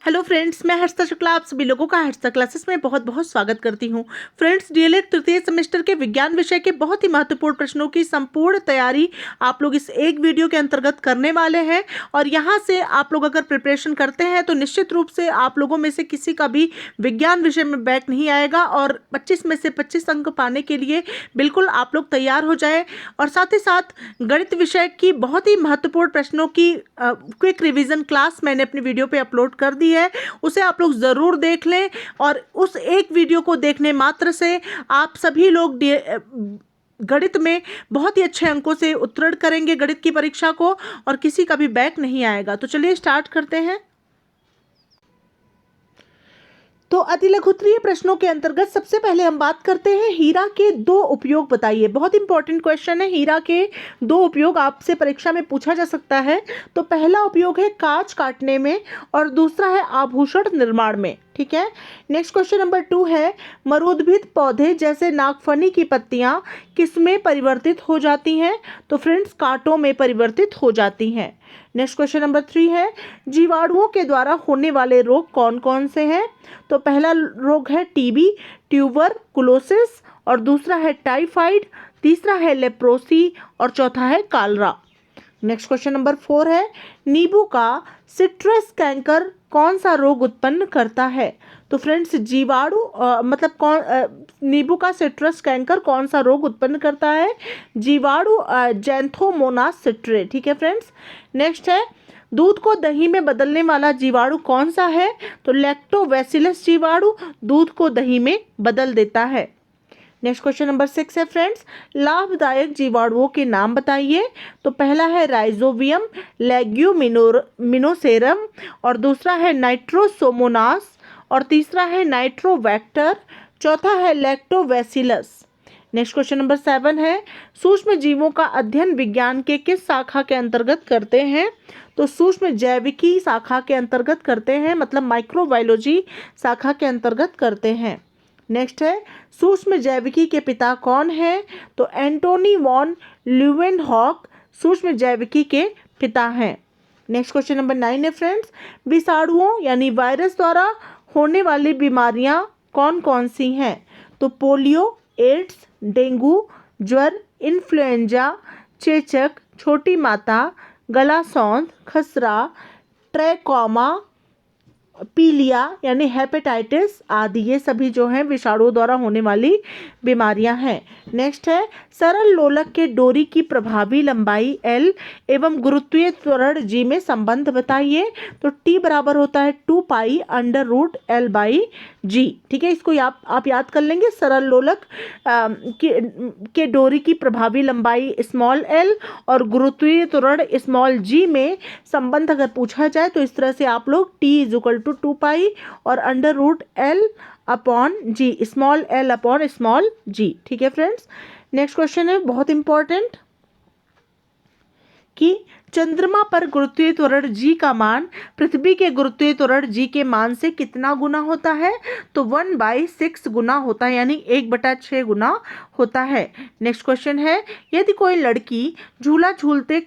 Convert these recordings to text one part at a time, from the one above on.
Hello friends, मैं हर्षिता शुक्ला आप सभी लोगों का हर्षिता क्लासेस में बहुत बहुत स्वागत करती हूं। फ्रेंड्स, डीएलएड तृतीय सेमेस्टर के विज्ञान विषय के बहुत ही महत्वपूर्ण प्रश्नों की संपूर्ण तैयारी आप लोग इस एक वीडियो के अंतर्गत करने वाले हैं। और यहां से आप लोग अगर प्रिपरेशन करते हैं तो निश्चित रूप से आप लोगों में से किसी का भी विज्ञान विषय में बैक नहीं आएगा और 25 में से 25 अंक पाने के लिए बिल्कुल आप लोग तैयार हो जाए। और साथ ही साथ गणित विषय की बहुत ही महत्वपूर्ण प्रश्नों की क्विक रिवीजन क्लास मैंने अपनी वीडियो पे अपलोड कर दी है, उसे आप लोग ज़रूर देख लें। और उस एक वीडियो को देखने मात्र से आप सभी लोग गणित में बहुत ही अच्छे अंकों से उत्तीर्ण करेंगे गणित की परीक्षा को, और किसी का भी बैक नहीं आएगा। तो चलिए स्टार्ट करते हैं। तो अतिलघुत्तरीय प्रश्नों के अंतर्गत सबसे पहले हम बात करते हैं हीरा के दो उपयोग बताइए। बहुत इंपॉर्टेंट क्वेश्चन है, हीरा के दो उपयोग आपसे परीक्षा में पूछा जा सकता है। तो पहला उपयोग है कांच काटने में और दूसरा है आभूषण निर्माण में। ठीक है। नेक्स्ट क्वेश्चन नंबर 2 है मरूदभिद पौधे जैसे नागफनी की पत्तियां किसमें परिवर्तित हो जाती हैं? तो फ्रेंड्स, कांटों में परिवर्तित हो जाती हैं। नेक्स्ट क्वेश्चन नंबर 3 है जीवाणुओं के द्वारा होने वाले रोग कौन कौन से हैं? तो पहला रोग है टीबी, ट्यूबरकुलोसिस, और दूसरा है टाइफाइड, तीसरा है लेप्रोसी और चौथा है कालरा। नेक्स्ट क्वेश्चन नंबर 4 है नींबू का सिट्रस कैंकर कौन सा रोग उत्पन्न करता है? तो फ्रेंड्स, जीवाणु नींबू का सिट्रस कैंकर कौन सा रोग उत्पन्न करता है? जीवाणु जैंथोमोनास सिट्रे। ठीक है फ्रेंड्स। नेक्स्ट है दूध को दही में बदलने वाला जीवाणु कौन सा है? तो लैक्टोबैसिलस जीवाणु दूध को दही में बदल देता है। नेक्स्ट क्वेश्चन नंबर 6 है फ्रेंड्स लाभदायक जीवाणुओं के नाम बताइए। तो पहला है राइजोबियम लेग्यूमिनोसेरम, और दूसरा है नाइट्रोसोमोनास, और तीसरा है नाइट्रोवैक्टर, चौथा है लैक्टोबैसिलस। नेक्स्ट क्वेश्चन नंबर 7 है सूक्ष्म जीवों का अध्ययन विज्ञान के किस शाखा के अंतर्गत करते हैं? तो सूक्ष्म जैविकी शाखा के अंतर्गत करते हैं, मतलब माइक्रोबायोलॉजी शाखा के अंतर्गत करते हैं। नेक्स्ट है सूक्ष्म जैविकी के पिता कौन है? तो एंटोनी वॉन ल्यूवेनहॉक सूक्ष्म जैविकी के पिता हैं। नेक्स्ट क्वेश्चन नंबर 9 है फ्रेंड्स विषाणुओं यानी वायरस द्वारा होने वाली बीमारियां कौन कौन सी हैं? तो पोलियो, एड्स, डेंगू, ज्वर, इन्फ्लुएंजा, चेचक, छोटी माता, गला सौंध, खसरा, ट्रैकोमा, पीलिया यानी हेपेटाइटिस आदि, ये सभी जो हैं विषाणुओं द्वारा होने वाली बीमारियां हैं। नेक्स्ट है सरल लोलक के डोरी की प्रभावी लंबाई L एवं गुरुत्वीय त्वरण G में संबंध बताइए। तो T बराबर होता है 2 पाई अंडर रूट L/G। ठीक है, इसको आप याद कर लेंगे। सरल लोलक के डोरी की प्रभावी लंबाई स्मॉल l और गुरुत्वीय त्वरण स्मॉल g में संबंध अगर पूछा जाए तो इस तरह से आप लोग T = 2 पाई और अंडर रूट L/G, स्मॉल l/स्मॉल g। ठीक है फ्रेंड्स। नेक्स्ट क्वेश्चन है बहुत इंपॉर्टेंट कि चंद्रमा पर गुरुत्वीय त्वरण G का मान पृथ्वी के गुरुत्वीय त्वरण G के मान से कितना गुना होता है? तो 1/6 गुना होता है, यानी 1/6 गुना होता है। नेक्स्ट क्वेश्चन है यदि कोई लड़की झूला झूलते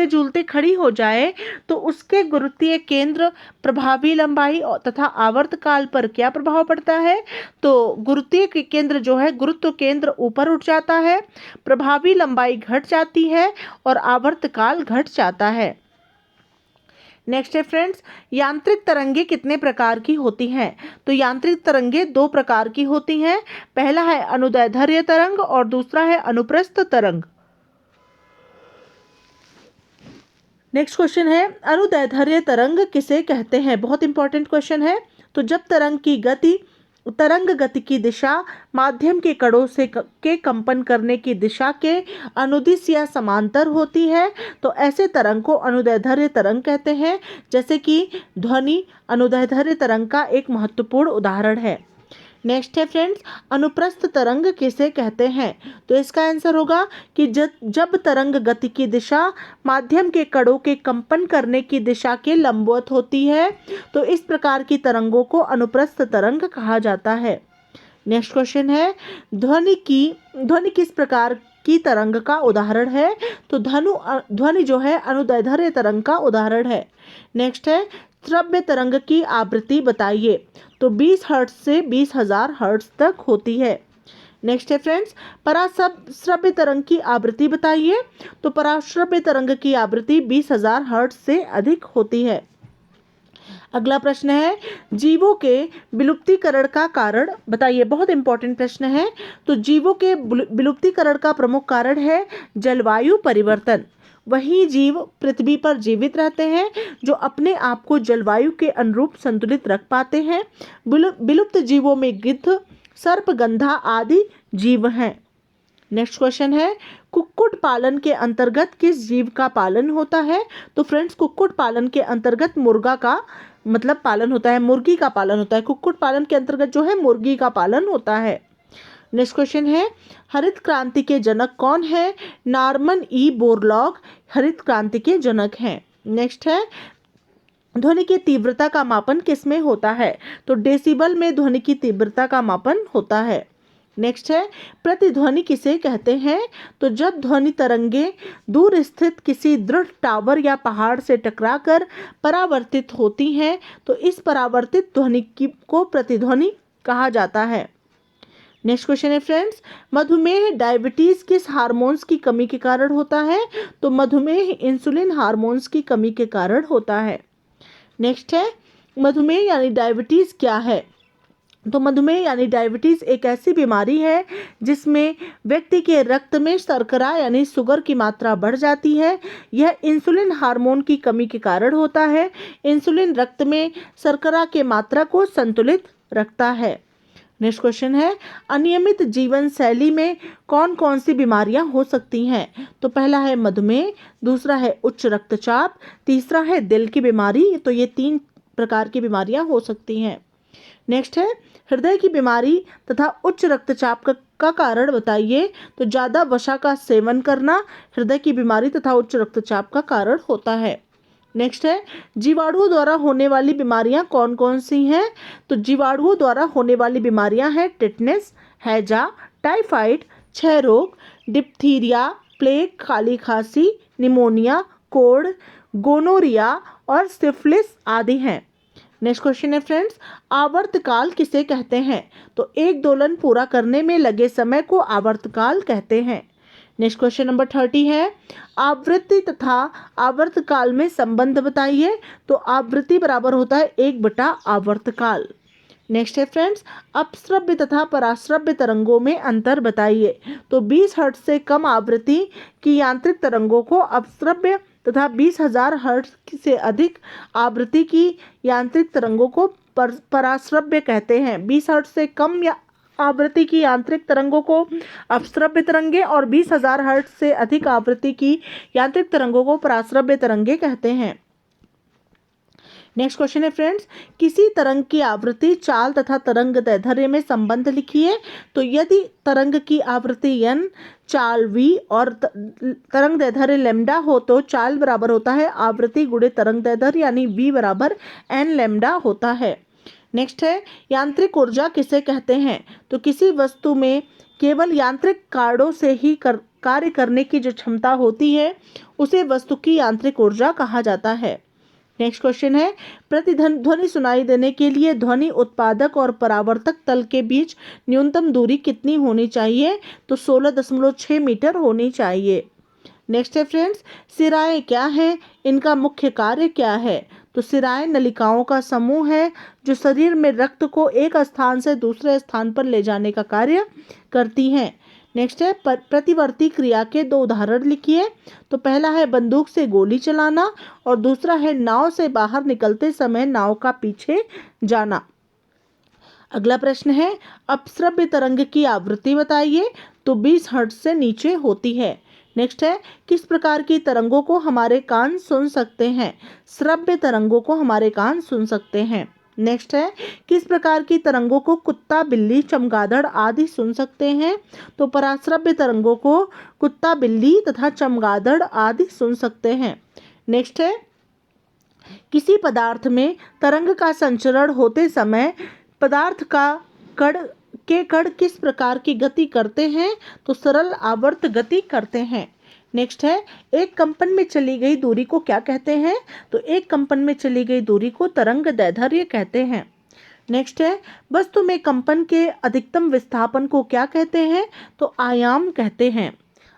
झूलते खड़ी हो जाए तो उसके गुरुत्वीय केंद्र, प्रभावी लंबाई तथा आवर्तकाल पर क्या प्रभाव पड़ता है? तो गुरुत्वीय केंद्र जो है, गुरुत्व केंद्र ऊपर उठ जाता है, प्रभावी लंबाई घट जाती है और आवर्तकाल घट जाता है। नेक्स्ट है फ्रेंड्स यांत्रिक तरंगे कितने प्रकार की होती हैं? तो यांत्रिक तरंगे 2 प्रकार की होती हैं। पहला है अनुदैर्ध्य तरंग और दूसरा है अनुप्रस्थ तरंग। नेक्स्ट क्वेश्चन है अनुदैर्ध्य तरंग किसे कहते हैं? बहुत इंपॉर्टेंट क्वेश्चन है। तो जब तरंग गति की दिशा माध्यम के कणों के कंपन करने की दिशा के अनुदिश या समांतर होती है तो ऐसे तरंग को अनुदैर्ध्य तरंग कहते हैं। जैसे कि ध्वनि अनुदैर्ध्य तरंग का एक महत्वपूर्ण उदाहरण है। नेक्स्ट है फ्रेंड्स अनुप्रस्थ तरंग किसे कहते हैं? तो इसका आंसर होगा कि जब तरंग गति की दिशा माध्यम के कणों के कंपन करने की दिशा के लंबवत होती है तो इस प्रकार की तरंगों को अनुप्रस्थ तरंग कहा जाता है। नेक्स्ट क्वेश्चन है ध्वनि किस प्रकार की तरंग का उदाहरण है? तो ध्वनि जो है अनुदैर्ध्य तरंग का उदाहरण है। नेक्स्ट है श्रव्य तरंग की आवृत्ति बताइए। तो 20 हर्ट्ज से 20,000 हर्ट्ज तक होती है। नेक्स्ट है फ्रेंड्स, पराश्रव्य तरंग की आवृत्ति बताइए। तो पराश्रव्य तरंग की आवृत्ति 20,000 हर्ट्ज से अधिक होती है। अगला प्रश्न है, जीवों के विलुप्तीकरण का कारण बताइए। बहुत इंपॉर्टेंट प्रश्न है। तो जीवों के विलुप्तीकरण का प्रमुख कारण है जलवायु परिवर्तन। वही जीव पृथ्वी पर जीवित रहते हैं जो अपने आप को जलवायु के अनुरूप संतुलित रख पाते हैं। विलुप्त जीवों में गिद्ध, सर्प, गंधा आदि जीव हैं। नेक्स्ट क्वेश्चन है, कुक्कुट पालन के अंतर्गत किस जीव का पालन होता है। तो फ्रेंड्स, कुक्कुट पालन के अंतर्गत मुर्गा का मतलब पालन होता है, मुर्गी का पालन होता है। कुक्कुट पालन के अंतर्गत जो है मुर्गी का पालन होता है। नेक्स्ट क्वेश्चन है, हरित क्रांति के जनक कौन है। नॉर्मन ई बोरलॉग हरित क्रांति के जनक हैं। नेक्स्ट है, ध्वनि की तीव्रता का मापन किसमें होता है। तो डेसिबल में ध्वनि की तीव्रता का मापन होता है। नेक्स्ट है, प्रतिध्वनि किसे कहते हैं। तो जब ध्वनि तरंगे दूर स्थित किसी दृढ़ टावर या पहाड़ से टकराकर परावर्तित होती हैं तो इस परावर्तित ध्वनि को प्रतिध्वनि कहा जाता है। नेक्स्ट क्वेश्चन है फ्रेंड्स, मधुमेह डायबिटीज किस हार्मोन्स की कमी के कारण होता है। तो मधुमेह इंसुलिन हार्मोन्स की कमी के कारण होता है। नेक्स्ट है, मधुमेह यानी डायबिटीज क्या है। तो मधुमेह यानी डायबिटीज एक ऐसी बीमारी है जिसमें व्यक्ति के रक्त में शर्करा यानी शुगर की मात्रा बढ़ जाती है। यह इंसुलिन हार्मोन की कमी के कारण होता है। इंसुलिन रक्त में शर्करा के मात्रा को संतुलित रखता है। नेक्स्ट क्वेश्चन है, अनियमित जीवन शैली में कौन कौन सी बीमारियां हो सकती हैं। तो पहला है मधुमेह, दूसरा है उच्च रक्तचाप, तीसरा है दिल की बीमारी। तो ये 3 प्रकार की बीमारियां हो सकती हैं। नेक्स्ट है, हृदय की बीमारी तथा उच्च रक्तचाप का कारण बताइए। तो ज़्यादा वसा का सेवन करना हृदय की बीमारी तथा उच्च रक्तचाप का कारण होता है। नेक्स्ट है, जीवाणुओं द्वारा होने वाली बीमारियां कौन कौन सी हैं। तो जीवाणुओं द्वारा होने वाली बीमारियां हैं टिटनेस, हैजा, टाइफाइड, क्षय रोग, डिप्थीरिया, प्लेग, काली खांसी, निमोनिया, कोढ़, गोनोरिया और सिफिलिस आदि हैं। नेक्स्ट क्वेश्चन है फ्रेंड्स, आवर्तकाल किसे कहते हैं। तो एक दोलन पूरा करने में लगे समय को आवर्तकाल कहते हैं। नेक्स्ट क्वेश्चन नंबर 30 है, आवृत्ति तथा आवर्तकाल में संबंध बताइए। तो आवृत्ति बराबर होता है 1/आवर्तकाल। नेक्स्ट है फ्रेंड्स, अपश्रव्य तथा पराश्रव्य तरंगों में अंतर बताइए। तो 20 हर्ट्ज से कम आवृत्ति की यांत्रिक तरंगों को अपश्रव्य तथा 20,000 हर्ट्ज से अधिक आवृत्ति की यांत्रिक तरंगों को पराश्रव्य कहते हैं। 20 हर्ट्ज से कम आवृत्ति की यांत्रिक तरंगों को अपश्रव्य तरंगे और 20,000 हर्ट्ज से अधिक आवृत्ति की यांत्रिक तरंगों को पराश्रव्य तरंगे कहते हैं। नेक्स्ट क्वेश्चन है फ्रेंड्स, किसी तरंग की आवृत्ति, चाल तथा तरंग दैर्ध्य में संबंध लिखिए। तो यदि तरंग की आवृत्ति n, चाल v और तरंग दैर्ध्य लैम्डा हो तो चाल बराबर होता है आवृत्ति गुणे तरंग दैर्ध्य यानी v बराबर n लैम्डा होता है। नेक्स्ट है, यांत्रिक ऊर्जा किसे कहते हैं। तो किसी वस्तु में केवल यांत्रिक कारणों से ही कार्य करने की जो क्षमता होती है उसे वस्तु की यांत्रिक ऊर्जा कहा जाता है। नेक्स्ट क्वेश्चन है, प्रतिध्वनि सुनाई देने के लिए ध्वनि उत्पादक और परावर्तक तल के बीच न्यूनतम दूरी कितनी होनी चाहिए। तो 16.6 मीटर होनी चाहिए। नेक्स्ट है फ्रेंड्स, सिराएं क्या है, इनका मुख्य कार्य क्या है। तो सिराएं नलिकाओं का समूह है जो शरीर में रक्त को एक स्थान से दूसरे स्थान पर ले जाने का कार्य करती हैं। नेक्स्ट है, प्रतिवर्ती क्रिया के 2 उदाहरण लिखिए। तो पहला है बंदूक से गोली चलाना और दूसरा है नाव से बाहर निकलते समय नाव का पीछे जाना। अगला प्रश्न है, अपश्रव्य तरंग की आवृत्ति बताइए। तो 20 हर्ट्ज से नीचे होती है। नेक्स्ट है, किस प्रकार की तरंगों को हमारे कान सुन सकते हैं। श्रव्य तरंगों को हमारे कान सुन सकते हैं। नेक्स्ट है, किस प्रकार की तरंगों को कुत्ता, बिल्ली, चमगादड़ आदि सुन सकते हैं। तो पराश्रव्य तरंगों को कुत्ता, बिल्ली तथा चमगादड़ आदि सुन सकते हैं। नेक्स्ट है, किसी पदार्थ में तरंग का संचरण होते समय पदार्थ का कण किस प्रकार की गति करते हैं। तो सरल आवर्त गति करते हैं। नेक्स्ट है, एक कंपन में चली गई दूरी को क्या कहते हैं? तो एक कंपन में चली गई दूरी को तरंग दैर्ध्य कहते हैं। नेक्स्ट है, वस्तु में कंपन के अधिकतम विस्थापन को क्या कहते हैं? तो आयाम कहते हैं।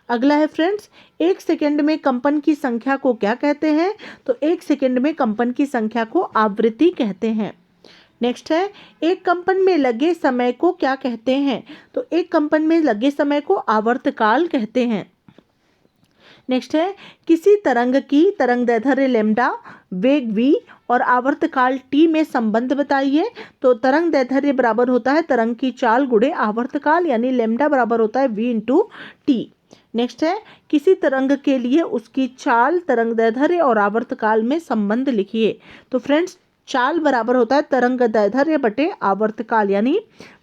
अगला है फ्रेंड्स, एक सेकंड में कंपन की संख्या को क्या कहते हैं? तो एक सेकंड में कंपन की संख्या को आवृत्ति कहते हैं। नेक्स्ट है, एक कंपन में लगे समय को क्या कहते हैं? तो एक कंपन में लगे समय को आवर्तकाल कहते हैं। नेक्स्ट है, किसी तरंग की तरंगदैर्ध्य लैम्डा, वेग v और आवर्तकाल t में संबंध बताइए। तो तरंगदैर्ध्य बराबर होता है तरंग की चाल गुणे आवर्तकाल, यानी लैम्डा बराबर होता है v इंटू टी। नेक्स्ट है, किसी तरंग के लिए उसकी चाल, तरंगदैर्ध्य और आवर्तकाल में संबंध लिखिए। तो फ्रेंड्स, चाल बराबर होता है तरंगदैर्ध्य बटे आवर्तकाल, यानी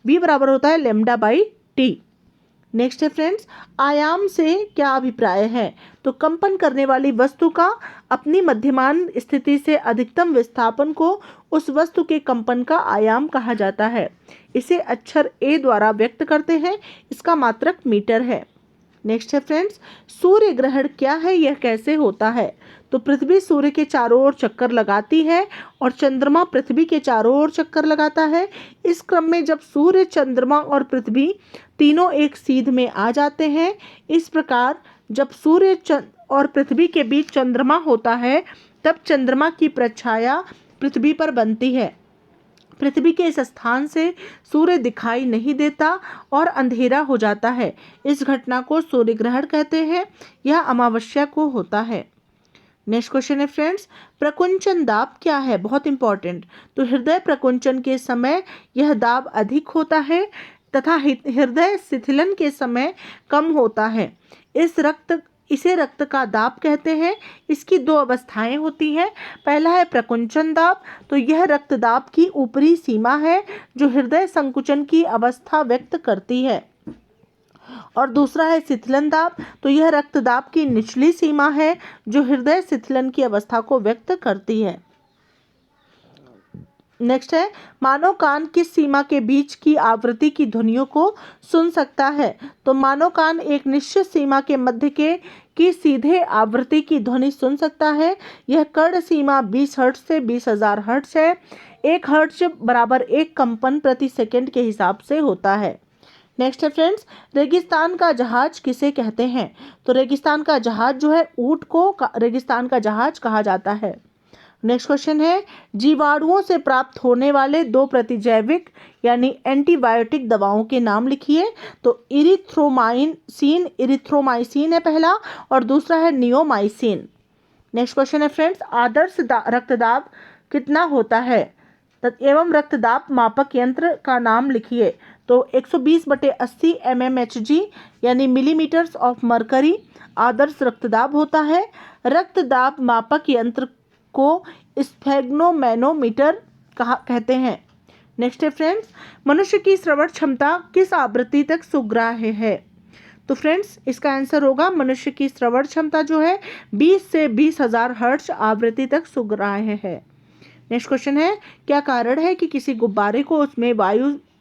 v बराबर होता है लैम्डा बाई टी। नेक्स्ट है फ्रेंड्स, आयाम से क्या अभिप्राय है? तो कंपन करने वाली वस्तु का अपनी मध्यमान स्थिति से अधिकतम विस्थापन को उस वस्तु के कंपन का आयाम कहा जाता है। इसे अक्षर ए द्वारा व्यक्त करते हैं। इसका मात्रक मीटर है। नेक्स्ट है फ्रेंड्स, सूर्य ग्रहण क्या है, यह कैसे होता है? तो पृथ्वी सूर्य के चारों ओर चक्कर लगाती है और चंद्रमा पृथ्वी के चारों ओर चक्कर लगाता है। इस क्रम में जब सूर्य, चंद्रमा और पृथ्वी तीनों एक सीध में आ जाते हैं, इस प्रकार जब सूर्य और पृथ्वी के बीच चंद्रमा होता है, तब चंद्रमा की प्रछाया पृथ्वी पर बनती है। पृथ्वी के इस स्थान से सूर्य दिखाई नहीं देता और अंधेरा हो जाता है। इस घटना को सूर्य ग्रहण कहते हैं। यह अमावस्या को होता है। नेक्स्ट क्वेश्चन है फ्रेंड्स, प्रकुंचन दाब क्या है? बहुत इंपॉर्टेंट। तो हृदय प्रकुंचन के समय यह दाब अधिक होता है तथा हृदय शिथिलन के समय कम होता है। इसे रक्त का दाब कहते हैं। इसकी दो अवस्थाएं होती हैं। पहला है प्रकुंचन दाब, तो यह रक्तदाब की ऊपरी सीमा है जो हृदय संकुचन की अवस्था व्यक्त करती है। और दूसरा है शिथिलन दाब, तो यह रक्तदाब की निचली सीमा है जो हृदय शिथिलन की अवस्था को व्यक्त करती है। नेक्स्ट है, मानव कान किस सीमा के बीच की आवृत्ति की ध्वनियों को सुन सकता है? तो मानव कान एक निश्चित सीमा के मध्य की सीधे आवृत्ति की ध्वनि सुन सकता है। यह कर्ण सीमा 20 हर्ट्ज से 20,000 हर्ट्ज है। 1 हर्ट्ज बराबर 1 कंपन प्रति सेकंड के हिसाब से होता है। नेक्स्ट है फ्रेंड्स, रेगिस्तान का जहाज किसे कहते हैं? तो रेगिस्तान का जहाज जो है, ऊंट को रेगिस्तान का जहाज कहा जाता है। नेक्स्ट क्वेश्चन है, जीवाणुओं से प्राप्त होने वाले 2 प्रतिजैविक यानी एंटीबायोटिक दवाओं के नाम लिखिए। तो इरिथ्रोमाइसिन है पहला, और दूसरा है नियोमाइसिन। नेक्स्ट क्वेश्चन है फ्रेंड्स, आदर्श रक्तदाब कितना होता है एवं रक्तदाब मापक यंत्र का नाम लिखिए। तो 120/80 mmHg यानी मिलीमीटर्स ऑफ मरकरी आदर्श रक्तदाब होता है। रक्तदाब मापक यंत्र को स्फेग्नोमैनोमीटर कहते हैं। नेक्स्ट है फ्रेंड्स, मनुष्य की श्रवण क्षमता किस आवृत्ति तक सुग्राह्य है? तो फ्रेंड्स, इसका आंसर होगा मनुष्य की श्रवण क्षमता जो है 20 से 20,000 हर्ट्ज आवृत्ति तक सुग्राह्य है। नेक्स्ट क्वेश्चन है, क्या कारण है कि किसी गुब्बारे को उसमें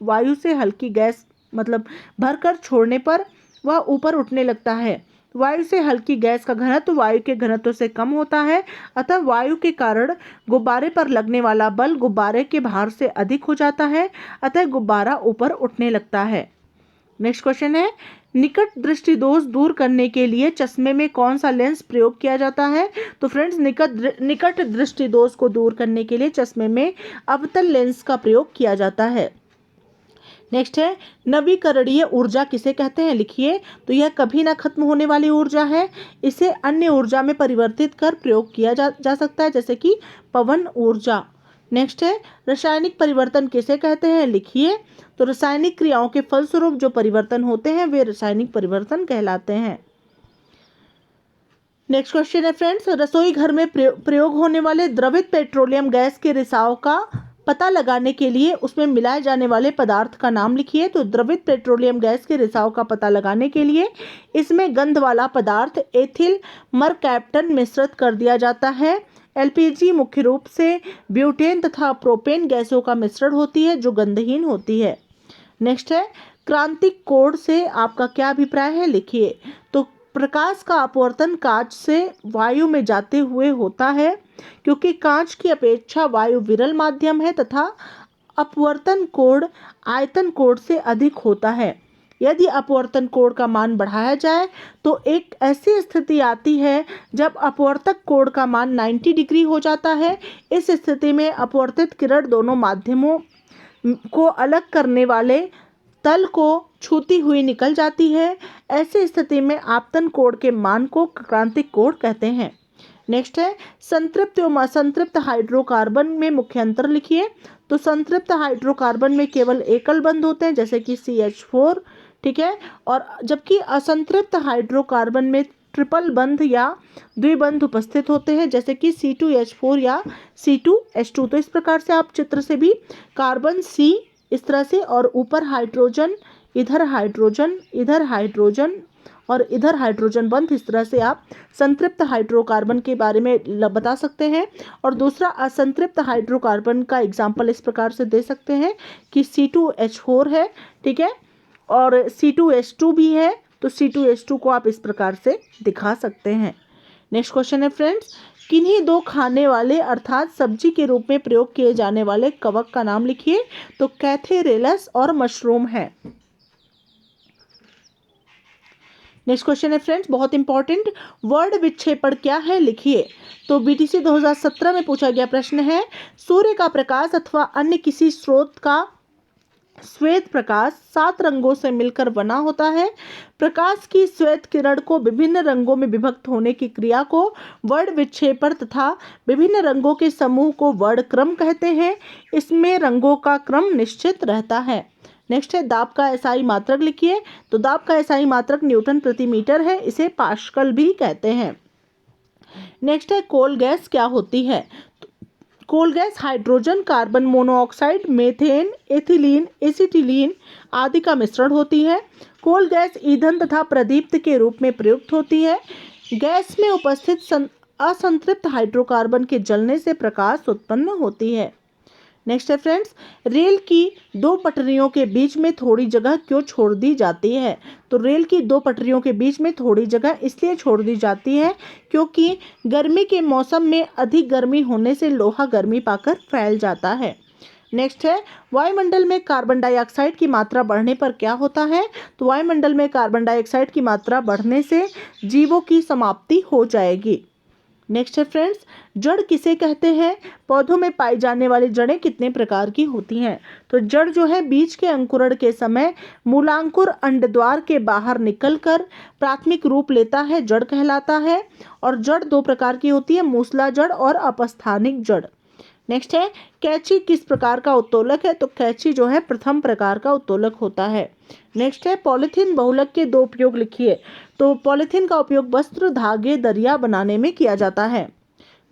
वायु से हल्की गैस मतलब भरकर छोड़ने पर वह ऊपर उठने लगता है? वायु से हल्की गैस का घनत्व वायु के घनत्व से कम होता है, अतः वायु के कारण गुब्बारे पर लगने वाला बल गुब्बारे के भार से अधिक हो जाता है, अतः गुब्बारा ऊपर उठने लगता है। नेक्स्ट क्वेश्चन है, निकट दृष्टि दोष दूर करने के लिए चश्मे में कौन सा लेंस प्रयोग किया जाता है? तो फ्रेंड्स, निकट दृष्टि दोष को दूर करने के लिए चश्मे में अवतल लेंस का प्रयोग किया जाता है। नेक्स्ट है, नवीकरणीय ऊर्जा किसे कहते हैं? लिखिए। तो यह कभी ना खत्म होने वाली ऊर्जा है। इसे अन्य ऊर्जा में परिवर्तित कर प्रयोग किया जा सकता है, जैसे कि पवन ऊर्जा। नेक्स्ट है, रासायनिक परिवर्तन किसे कहते हैं? लिखिए। तो रासायनिक क्रियाओं के फलस्वरूप जो परिवर्तन होते हैं वे रासायनिक परिवर्तन कहलाते हैं। नेक्स्ट क्वेश्चन है फ्रेंड्स, रसोई घर में प्रयोग होने वाले द्रवित पेट्रोलियम गैस के रिसाव का पता लगाने के लिए उसमें मिलाए जाने वाले पदार्थ का नाम लिखिए। तो द्रवित पेट्रोलियम गैस के रिसाव का पता लगाने के लिए इसमें गंध वाला पदार्थ एथिल मरकैप्टन मिश्रित कर दिया जाता है। एलपीजी मुख्य रूप से ब्यूटेन तथा प्रोपेन गैसों का मिश्रण होती है जो गंधहीन होती है। नेक्स्ट है, क्रांतिक कोण से आपका क्या अभिप्राय है? लिखिए। तो प्रकाश का अपवर्तन कांच से वायु में जाते हुए होता है, क्योंकि कांच की अपेक्षा वायु विरल माध्यम है तथा अपवर्तन कोण आयतन कोण से अधिक होता है। यदि अपवर्तन कोण का मान बढ़ाया जाए तो एक ऐसी स्थिति आती है जब अपवर्तक कोण का मान 90 डिग्री हो जाता है। इस स्थिति में अपवर्तित किरण दोनों माध्यमों को अलग करने वाले तल को छूती हुई निकल जाती है। ऐसी स्थिति में आपतन कोण के मान को क्रांतिक कोण कहते हैं। नेक्स्ट है संतृप्त एवं असंतृप्त हाइड्रोकार्बन में मुख्य अंतर लिखिए। तो संतृप्त हाइड्रोकार्बन में केवल एकल बंध होते हैं, जैसे कि CH4, ठीक है, और जबकि असंतृप्त हाइड्रोकार्बन में ट्रिपल बंध या द्विबंध उपस्थित होते हैं, जैसे कि C2H4 या C2H2। तो इस प्रकार से आप चित्र से भी कार्बन C इस तरह से, और ऊपर हाइड्रोजन, इधर हाइड्रोजन, इधर हाइड्रोजन और इधर हाइड्रोजन बंध, इस तरह से आप संतृप्त हाइड्रोकार्बन के बारे में बता सकते हैं। और दूसरा असंतृप्त हाइड्रोकार्बन का एग्जाम्पल इस प्रकार से दे सकते हैं कि C2H4 है, ठीक है, और C2H2 भी है। तो C2H2 को आप इस प्रकार से दिखा सकते हैं। नेक्स्ट क्वेश्चन है फ्रेंड्स, किन्हीं दो खाने वाले अर्थात सब्जी के रूप में प्रयोग किए जाने वाले कवक का नाम लिखिए। तो कैथेरेलस और मशरूम है। नेक्स्ट क्वेश्चन है फ्रेंड्स, बहुत इंपॉर्टेंट, वर्ड विक्षेपण क्या है लिखिए। तो BTC 2017 में पूछा गया प्रश्न है, सूर्य का प्रकाश अथवा अन्य किसी स्रोत का श्वेत प्रकाश 7 रंगों से मिलकर बना होता है। प्रकाश की श्वेत किरण को विभिन्न रंगों में विभक्त होने की क्रिया को वर्ण विक्षेपण तथा विभिन्न रंगों के समूह को वर्ण क्रम कहते हैं। इसमें रंगों का क्रम निश्चित रहता है। नेक्स्ट है दाब का SI मात्रक लिखिए। तो दाब का SI मात्रक न्यूटन प्रति मीटर है, इसे पास्कल भी कहते हैं। नेक्स्ट है कोल गैस क्या होती है। Coal gas hydrogen, carbon monoxide, methane, ethylene, acetylene आदि का मिश्रण होती है। कोल गैस ईंधन तथा प्रदीप्त के रूप में प्रयुक्त होती है। गैस में उपस्थित असंतृप्त हाइड्रोकार्बन के जलने से प्रकाश उत्पन्न होती है। नेक्स्ट है फ्रेंड्स, रेल की दो पटरियों के बीच में थोड़ी जगह क्यों छोड़ दी जाती है। तो रेल की दो पटरियों के बीच में थोड़ी जगह इसलिए छोड़ दी जाती है क्योंकि गर्मी के मौसम में अधिक गर्मी होने से लोहा गर्मी पाकर फैल जाता है। नेक्स्ट है वायुमंडल में कार्बन डाइऑक्साइड की मात्रा बढ़ने पर क्या होता है। तो वायुमंडल में कार्बन डाइऑक्साइड की मात्रा बढ़ने से जीवों की समाप्ति हो जाएगी। नेक्स्ट है फ्रेंड्स, जड़ किसे कहते हैं। पौधों में पाई जाने वाली जड़ें कितने प्रकार की होती हैं। तो जड़ जो है बीज के अंकुरण के समय मूलांकुर अंडद्वार के बाहर निकलकर प्राथमिक रूप लेता है, जड़ कहलाता है। और जड़ दो प्रकार की होती है, मूसला जड़ और अपस्थानिक जड़। नेक्स्ट है कैंची किस प्रकार का उत्तोलक है। तो कैंची जो है प्रथम प्रकार का उत्तोलक होता है। नेक्स्ट है पॉलीथीन बहुलक के दो उपयोग लिखिए। तो पॉलीथीन का उपयोग वस्त्र, धागे, दरिया बनाने में किया जाता है।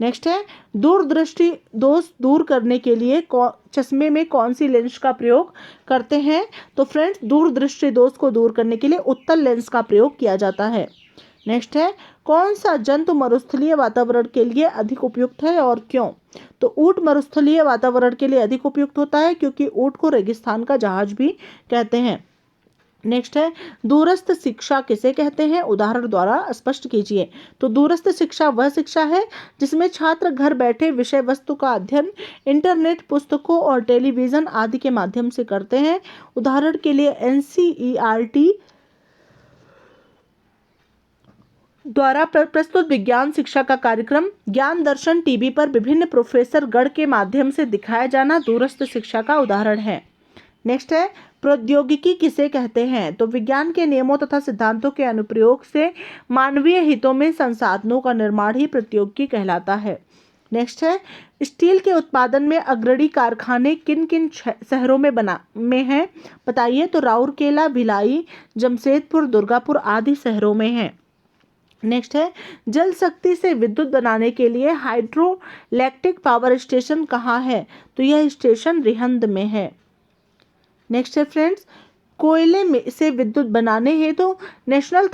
नेक्स्ट है दूरदृष्टि दोष दूर करने के लिए चश्मे में कौन सी लेंस का प्रयोग करते हैं। तो फ्रेंड्स दूरदृष्टि दोष को दूर करने के लिए उत्तल लेंस का प्रयोग किया जाता है। नेक्स्ट है कौन सा जंतु मरुस्थलीय वातावरण के लिए अधिक उपयुक्त है और क्यों। तो ऊंट मरुस्थलीय वातावरण के लिए अधिक उपयुक्त होता है क्योंकि ऊंट को रेगिस्तान का जहाज भी कहते हैं। नेक्स्ट है दूरस्थ शिक्षा किसे कहते हैं, उदाहरण द्वारा स्पष्ट कीजिए। तो दूरस्थ शिक्षा वह शिक्षा है जिसमें छात्र घर बैठे विषय वस्तु का अध्ययन इंटरनेट, पुस्तकों और टेलीविजन आदि के माध्यम से करते हैं। उदाहरण के लिए NCERT द्वारा प्रस्तुत विज्ञान शिक्षा का कार्यक्रम ज्ञान दर्शन टीवी पर विभिन्न प्रोफेसर गण के माध्यम से दिखाया जाना दूरस्थ शिक्षा का उदाहरण है। नेक्स्ट है प्रौद्योगिकी किसे कहते हैं। तो विज्ञान के नियमों तथा सिद्धांतों के अनुप्रयोग से मानवीय हितों में संसाधनों का निर्माण ही प्रौद्योगिकी कहलाता है। नेक्स्ट है स्टील के उत्पादन में अग्रणी कारखाने किन किन शहरों में हैं बताइए। तो राउरकेला, भिलाई, जमशेदपुर, दुर्गापुर आदि शहरों में हैं। नेक्स्ट है जल शक्ति से विद्युत बनाने के लिए हाइड्रो इलेक्ट्रिक पावर स्टेशन कहाँ है। तो यह स्टेशन रिहंद में है। नेक्स्ट है फ्रेंड्स कोयले से विद्युत बनाने हेतु नेशनल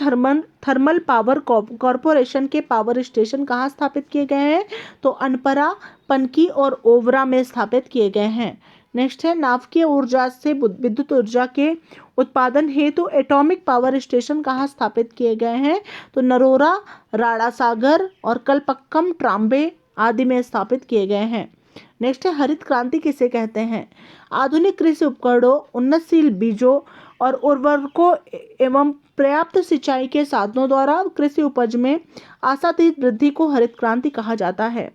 थर्मल पावर कॉरपोरेशन के पावर स्टेशन कहाँ स्थापित किए गए हैं। तो अनपरा, पनकी और ओवरा में स्थापित किए गए हैं। नेक्स्ट है नाभिकीय ऊर्जा से विद्युत ऊर्जा के उत्पादन हेतु एटॉमिक पावर स्टेशन कहाँ स्थापित किए गए हैं? तो नरोरा, राड़ासागर और कलपक्कम ट्राम्बे आदि में स्थापित किए गए हैं। नेक्स्ट है हरित क्रांति किसे कहते हैं? आधुनिक कृषि उपकरणों, उन्नतशील बीजों और उर्वरकों एवं पर्याप्त सिंचाई के साधनों द्वारा कृषि उपज में आशातीत वृद्धि को हरित क्रांति कहा जाता है।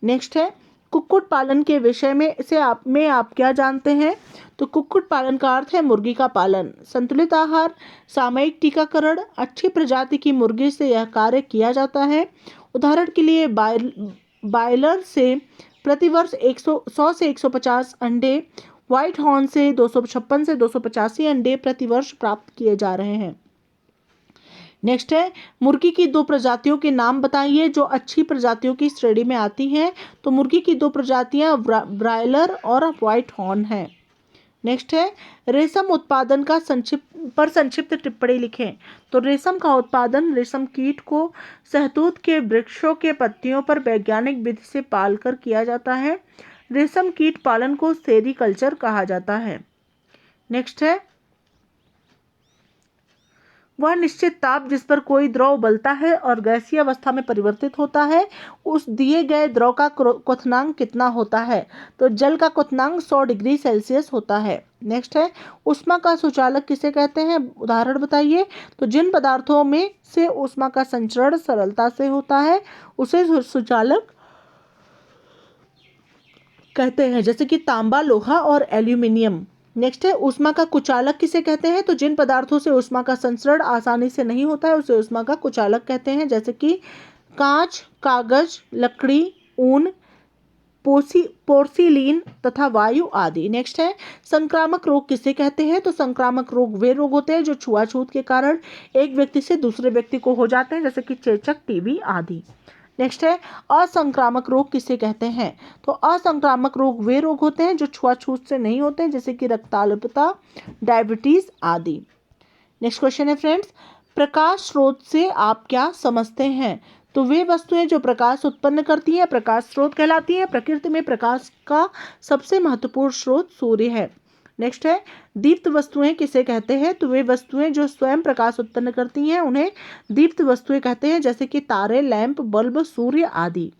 नेक्स्ट है कुक्कुट पालन के विषय में आप क्या जानते हैं? तो कुक्कुट पालन का अर्थ है मुर्गी का पालन। संतुलित आहार, सामयिक टीकाकरण, अच्छी प्रजाति की मुर्गी से यह कार्य किया जाता है। उदाहरण के लिए बॉयलर से प्रतिवर्ष 100 से 150 अंडे, व्हाइट हॉर्न से 256 से 285 अंडे प्रतिवर्ष प्राप्त किए जा रहे हैं। नेक्स्ट है मुर्गी की दो प्रजातियों के नाम बताइए जो अच्छी प्रजातियों की श्रेणी में आती हैं। तो मुर्गी की दो प्रजातियां ब्रायलर और व्हाइट हॉर्न है। नेक्स्ट है रेशम उत्पादन का संक्षिप्त टिप्पणी लिखें। तो रेशम का उत्पादन रेशम कीट को शहतूत के वृक्षों के पत्तियों पर वैज्ञानिक विधि से पालकर किया जाता है। रेशम कीट पालन को सेरीकल्चर कहा जाता है। नेक्स्ट है वह निश्चित ताप जिस पर कोई द्रव उबलता है और गैसीय अवस्था में परिवर्तित होता है, उस दिए गए द्रव का क्वथनांक कितना होता है? तो जल का क्वथनांक 100 डिग्री सेल्सियस होता है। नेक्स्ट है ऊष्मा का सुचालक किसे कहते हैं? उदाहरण बताइए। तो जिन पदार्थों में से ऊष्मा का संचरण सरलता से होता है उसे सुचालक कहते हैं, जैसे कि तांबा, लोहा और एल्यूमिनियम। नेक्स्ट है ऊष्मा का कुचालक किसे कहते हैं? तो जिन पदार्थों से ऊष्मा का संचरण आसानी से नहीं होता है उसे ऊष्मा का कुचालक कहते हैं, जैसे कि कांच, कागज, लकड़ी, ऊन, पोर्सिलीन तथा वायु आदि। नेक्स्ट है संक्रामक रोग किसे कहते हैं? तो संक्रामक रोग वे रोग होते हैं जो छुआछूत के कारण एक व्यक्ति से दूसरे व्यक्ति को हो जाते हैं, जैसे कि चेचक, टीबी आदि। नेक्स्ट है असंक्रामक रोग किसे कहते हैं? तो असंक्रामक रोग वे रोग होते हैं जो छुआछूत से नहीं होते हैं, जैसे कि रक्ताल्पता, डायबिटीज आदि। नेक्स्ट क्वेश्चन है फ्रेंड्स, प्रकाश स्रोत से आप क्या समझते हैं? तो वे वस्तुएं जो प्रकाश उत्पन्न करती हैं प्रकाश स्रोत कहलाती हैं। प्रकृति में प्रकाश का सबसे महत्वपूर्ण स्रोत सूर्य है। नेक्स्ट है दीप्त वस्तुएं किसे कहते हैं? तो वे वस्तुएं जो स्वयं प्रकाश उत्पन्न करती हैं उन्हें दीप्त वस्तुएं कहते हैं, जैसे कि तारे, लैंप, बल्ब, सूर्य आदि।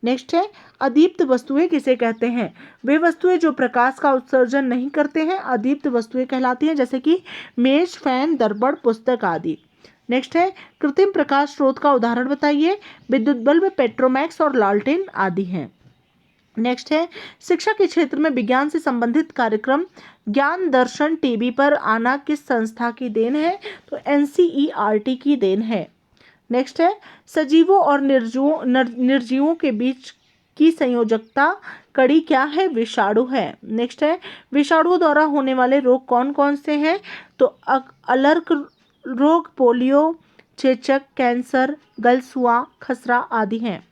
नेक्स्ट है अदीप्त वस्तुएं किसे कहते हैं? वे वस्तुएं जो प्रकाश का उत्सर्जन नहीं करते हैं अदीप्त वस्तुएं कहलाती हैं, जैसे कि मेज, फैन, दर्पण, पुस्तक आदि। नेक्स्ट है कृत्रिम प्रकाश स्रोत का उदाहरण बताइए। विद्युत बल्ब, पेट्रोमैक्स और लालटेन आदि हैं। नेक्स्ट है शिक्षा के क्षेत्र में विज्ञान से संबंधित कार्यक्रम ज्ञान दर्शन टीवी पर आना किस संस्था की देन है? तो NCERT की देन है। नेक्स्ट है सजीवों और निर्जीवों के बीच की संयोजकता कड़ी क्या है? विषाणु है। नेक्स्ट है विषाणुओं द्वारा होने वाले रोग कौन कौन से हैं? तो अलर्क रोग, पोलियो, चेचक, कैंसर, गलसुआ, खसरा आदि हैं।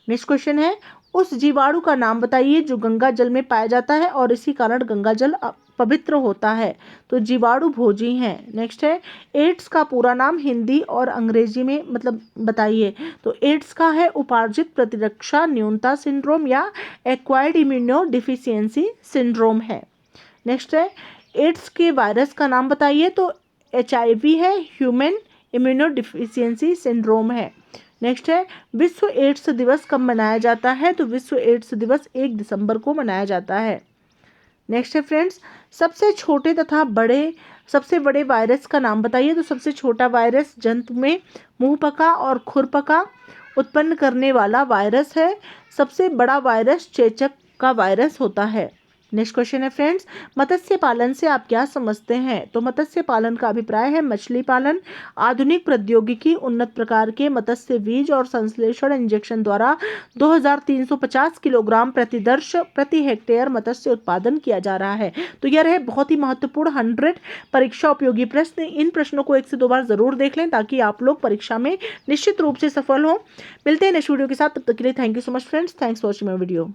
नेक्स्ट क्वेश्चन है उस जीवाणु का नाम बताइए जो गंगा जल में पाया जाता है और इसी कारण गंगा जल पवित्र होता है। तो जीवाणु भोजी हैं। नेक्स्ट है एड्स का पूरा नाम हिंदी और अंग्रेजी में मतलब बताइए। तो एड्स का है उपार्जित प्रतिरक्षा न्यूनता सिंड्रोम या एक्वायर्ड इम्यूनो डिफिशियंसी सिंड्रोम है। नेक्स्ट है एड्स के वायरस का नाम बताइए। तो HIV है, ह्यूमन इम्यूनो डिफिशियंसी सिंड्रोम है। नेक्स्ट है विश्व एड्स दिवस कब मनाया जाता है? तो विश्व एड्स दिवस 1 दिसंबर को मनाया जाता है। नेक्स्ट है फ्रेंड्स सबसे बड़े वायरस का नाम बताइए। तो सबसे छोटा वायरस जंतु में मुंहपका और खुरपका उत्पन्न करने वाला वायरस है। सबसे बड़ा वायरस चेचक का वायरस होता है। नेक्स्ट क्वेश्चन है फ्रेंड्स मत्स्य पालन से आप क्या समझते हैं? तो मत्स्य पालन का अभिप्राय है मछली पालन। आधुनिक प्रौद्योगिकी, उन्नत प्रकार के मत्स्य बीज और संश्लेषण इंजेक्शन द्वारा 2350 किलोग्राम प्रति हेक्टेयर मत्स्य उत्पादन किया जा रहा है। तो यह रहे बहुत ही महत्वपूर्ण 100 परीक्षा उपयोगी प्रश्न। इन प्रश्नों को 1 से 2 बार जरूर देख लें ताकि आप लोग परीक्षा में निश्चित रूप से सफल हो। मिलते हैं नेक्स्ट वीडियो के साथ, तब तक के लिए thank you so much friends. Thanks for watching my video.